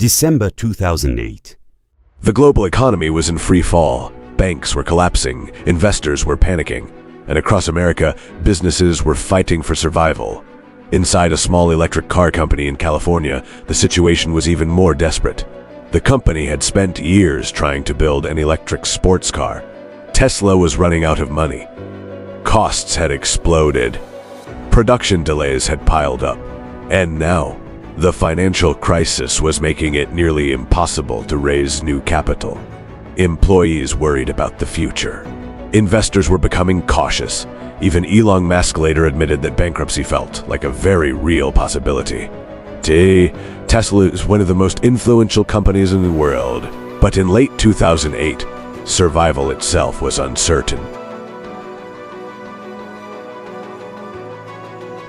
December 2008. The global economy was in free fall. Banks were collapsing, investors were panicking, and across America, businesses were fighting for survival. Inside a small electric car company in California, the situation was even more desperate. The company had spent years trying to build an electric sports car. Tesla was running out of money. Costs had exploded. Production delays had piled up. And now, the financial crisis was making it nearly impossible to raise new capital. Employees worried about the future. Investors were becoming cautious. Even Elon Musk later admitted that bankruptcy felt like a very real possibility. Today, Tesla is one of the most influential companies in the world. But in late 2008, survival itself was uncertain.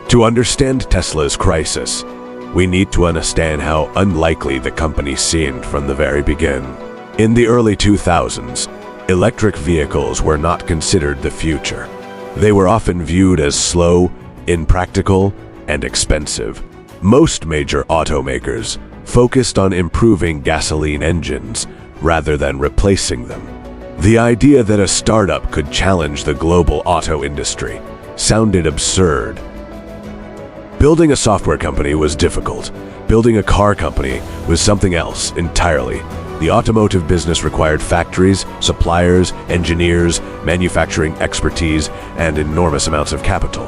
To understand Tesla's crisis, we need to understand how unlikely the company seemed from the very beginning. In the early 2000s, electric vehicles were not considered the future. They were often viewed as slow, impractical, and expensive. Most major automakers focused on improving gasoline engines rather than replacing them. The idea that a startup could challenge the global auto industry sounded absurd. Building a software company was difficult. Building a car company was something else entirely. The automotive business required factories, suppliers, engineers, manufacturing expertise, and enormous amounts of capital.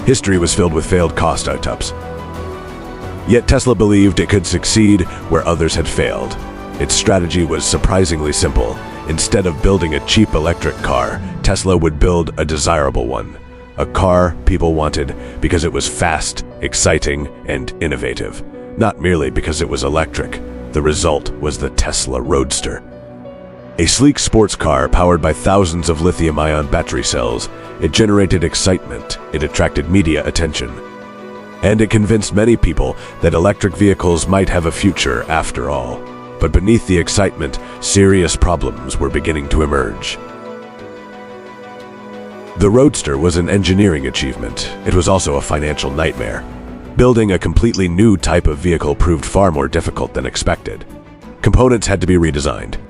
History was filled with failed car startups. Yet Tesla believed it could succeed where others had failed. Its strategy was surprisingly simple. Instead of building a cheap electric car, Tesla would build a desirable one. A car people wanted because it was fast, exciting, and innovative. Not merely because it was electric. The result was the Tesla Roadster. A sleek sports car powered by thousands of lithium-ion battery cells, it generated excitement, it attracted media attention. And it convinced many people that electric vehicles might have a future after all. But beneath the excitement, serious problems were beginning to emerge. The Roadster was an engineering achievement. It was also a financial nightmare. Building a completely new type of vehicle proved far more difficult than expected. Components had to be redesigned.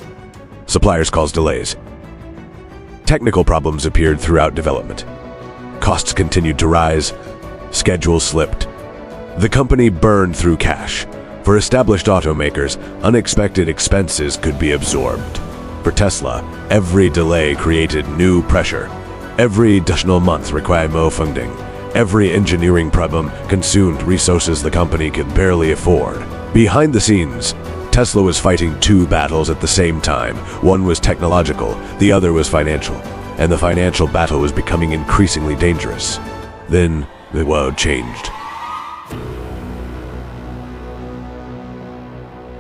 Suppliers caused delays. Technical problems appeared throughout development. Costs continued to rise. Schedules slipped. The company burned through cash. For established automakers, unexpected expenses could be absorbed. For Tesla, every delay created new pressure. Every additional month required more funding. Every engineering problem consumed resources the company could barely afford. Behind the scenes, Tesla was fighting two battles at the same time. One was technological, the other was financial. And the financial battle was becoming increasingly dangerous. Then, the world changed.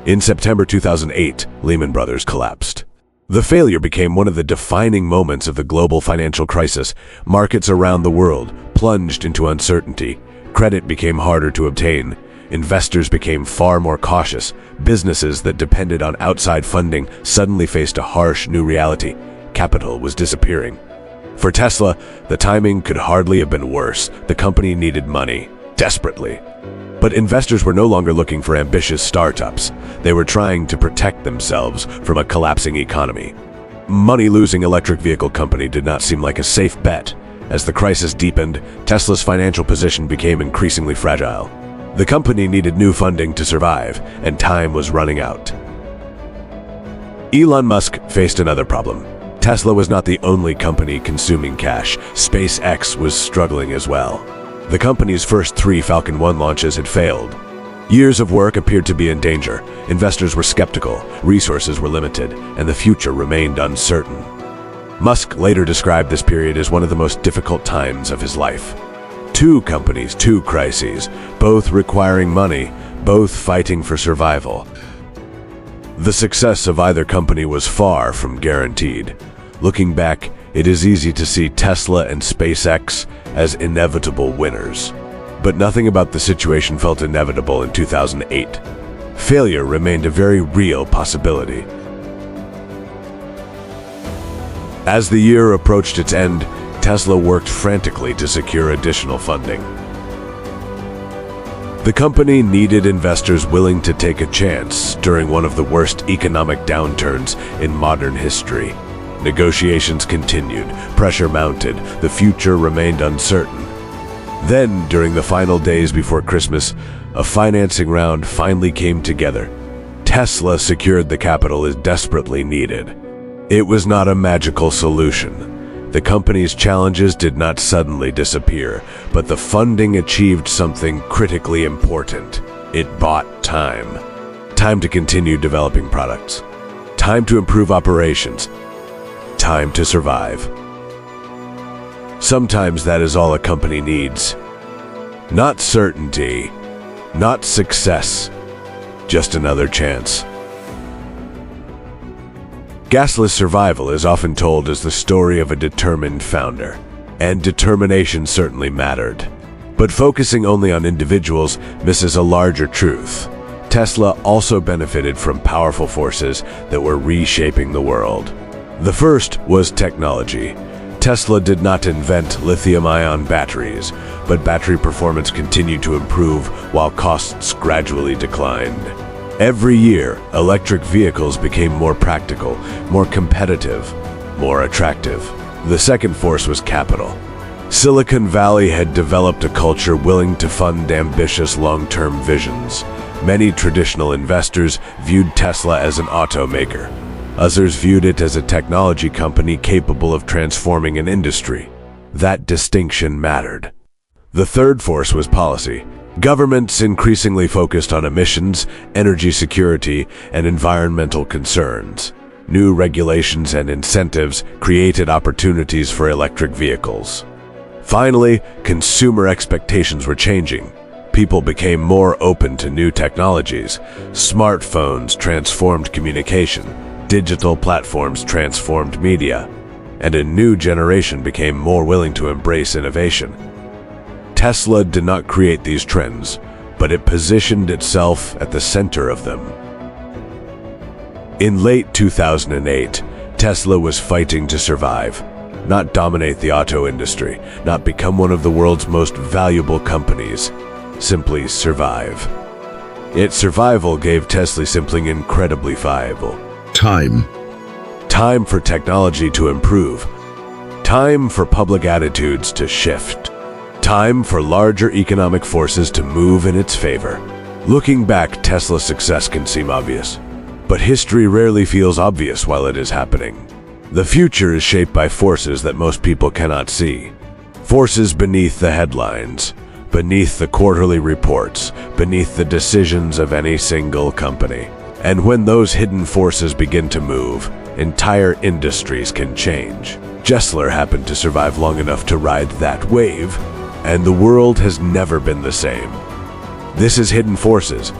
In September 2008, Lehman Brothers collapsed. The failure became one of the defining moments of the global financial crisis. Markets around the world plunged into uncertainty. Credit became harder to obtain. Investors became far more cautious. Businesses that depended on outside funding suddenly faced a harsh new reality. Capital was disappearing. For Tesla, the timing could hardly have been worse. The company needed money, desperately. But investors were no longer looking for ambitious startups. They were trying to protect themselves from a collapsing economy. Money-losing electric vehicle company did not seem like a safe bet. As the crisis deepened, Tesla's financial position became increasingly fragile. The company needed new funding to survive, and time was running out. Elon Musk faced another problem. Tesla was not the only company consuming cash. SpaceX was struggling as well. The company's first 3 Falcon 9 launches had failed. Years of work appeared to be in danger. Investors were skeptical, resources were limited, and the future remained uncertain. Musk later described this period as one of the most difficult times of his life. 2 companies, 2 crises, both requiring money, both fighting for survival. The success of either company was far from guaranteed. Looking back, it is easy to see Tesla and SpaceX as inevitable winners. But nothing about the situation felt inevitable in 2008. Failure remained a very real possibility. As the year approached its end, Tesla worked frantically to secure additional funding. The company needed investors willing to take a chance during one of the worst economic downturns in modern history. Negotiations continued, pressure mounted, the future remained uncertain. Then, during the final days before Christmas, a financing round finally came together. Tesla secured the capital it desperately needed. It was not a magical solution. The company's challenges did not suddenly disappear, but the funding achieved something critically important. It bought time. Time to continue developing products. Time to improve operations. Time to survive. Sometimes that is all a company needs. Not certainty, not success, just another chance. Gasless survival is often told as the story of a determined founder, and determination certainly mattered. But focusing only on individuals misses a larger truth. Tesla also benefited from powerful forces that were reshaping the world. The first was technology. Tesla did not invent lithium-ion batteries, but battery performance continued to improve while costs gradually declined. Every year, electric vehicles became more practical, more competitive, more attractive. The second force was capital. Silicon Valley had developed a culture willing to fund ambitious long-term visions. Many traditional investors viewed Tesla as an automaker. Others viewed it as a technology company capable of transforming an industry. That distinction mattered. The third force was policy. Governments increasingly focused on emissions, energy security, and environmental concerns. New regulations and incentives created opportunities for electric vehicles. Finally, consumer expectations were changing. People became more open to new technologies. Smartphones transformed communication. Digital platforms transformed media. And a new generation became more willing to embrace innovation. Tesla did not create these trends, but it positioned itself at the center of them. In late 2008, Tesla was fighting to survive, not dominate the auto industry, not become one of the world's most valuable companies, simply survive. Its survival gave Tesla something incredibly viable. Time. Time for technology to improve. Time for public attitudes to shift. Time for larger economic forces to move in its favor. Looking back, Tesla's success can seem obvious, but history rarely feels obvious while it is happening. The future is shaped by forces that most people cannot see. Forces beneath the headlines, beneath the quarterly reports, beneath the decisions of any single company. And when those hidden forces begin to move, entire industries can change. Tesla happened to survive long enough to ride that wave, and the world has never been the same. This is Hidden Forces,